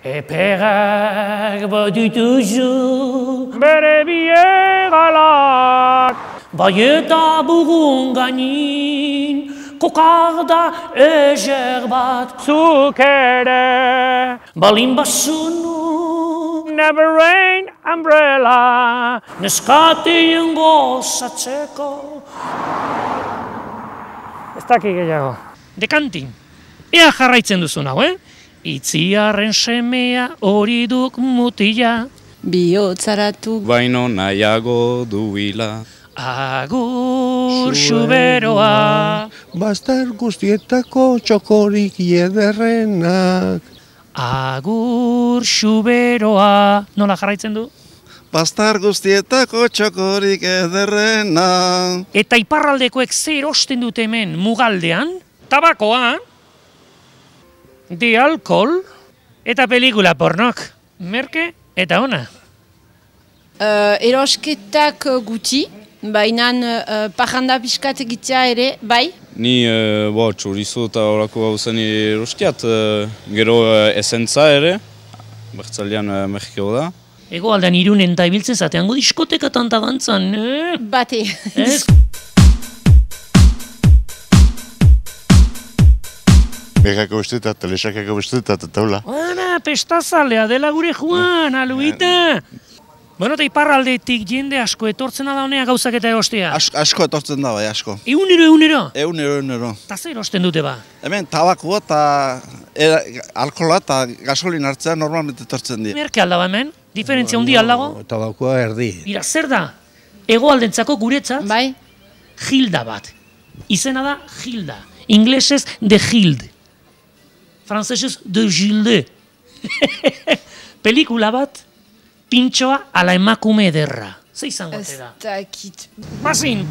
Eperak badituzu bere biegalak, bai eta bugun gainin kokar da ezer bat. Zuk ere balin bazunu never rain umbrella, neskatien gozatzeko. Ez daki gehiago. Dekantin, ea jarraitzen duzun hau, Itziarren semea hori duk mutila, bihotzaratu baino nahiago duila. Agur xuberoa, Bastar guztietako txokorik ederrenak. agur xuberoa. Nola jarraitzen du? Bastar guztietako txokorik ederrena. Eta iparraldekoek zer erosten dute hemen mugaldean? Tabakoa, de alkohol eta pelikula pornok. Merke eta ona. erosketak gutxi, baina parranda pixkat egitea ere, bai? Ni txurizo eta horako gauzen eroskiat, gero esentza ere, bertzalean Mexiko da. Hegoaldean Irunen eta ibiltzen zateango diskotekatan eta dantzan, Bate. Ez? Begako bestetat, telesakako bestetat, eta hola. Ana, pestazalea dela gure Juan, aluita! Bueno, eta iparraldetik jende asko etortzen da honea gauzak eta erostea. Asko etortzen da, bai, asko. Egunero? Egunero. Eta zer erosten dute ba? Hemen tabakoa eta alkohola eta gasolin hartzea normalmente etortzen dira. Merke aldaba hemen? Diferentzia hundi aldago? Tabakoa erdi. Mira, zer da? Hegoaldentzako guretzat, Bai? Gilda bat. Izena da Gilda. Inglesez de Gild. Frantzesez de Gilde. Pelikula bat, pintxoa ala emakume ederra. Ze izango Ez da? dakit. Pasin!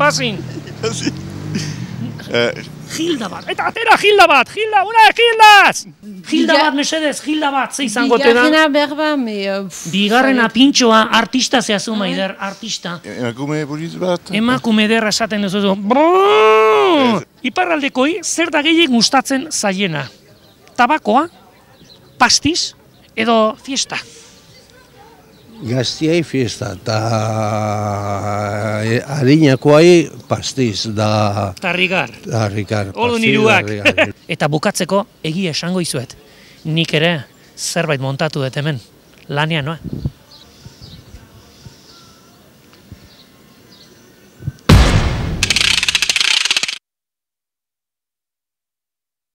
Gilda bat, eta atera Gilda bat! Gilda, una de Gildas! Gilda bat, mesedez, Gilda bat, ze izango da? Bigarrena berba, Bigarrena pintxoa, artista zehazu maider, artista. Emakume buritz bat? Emakume ederra esaten duzu. Iparraldekoi zer da gehiek gustatzen zaiena? Tabakoa, pastiz edo fiesta? Gaztiai fiesta, eta harinakoai pastiz, da... Tarrigar. Harrikar. Olun hiruak. Eta bukatzeko egia esango izuet. Nik ere zerbait montatu dut hemen. Lanean, noa?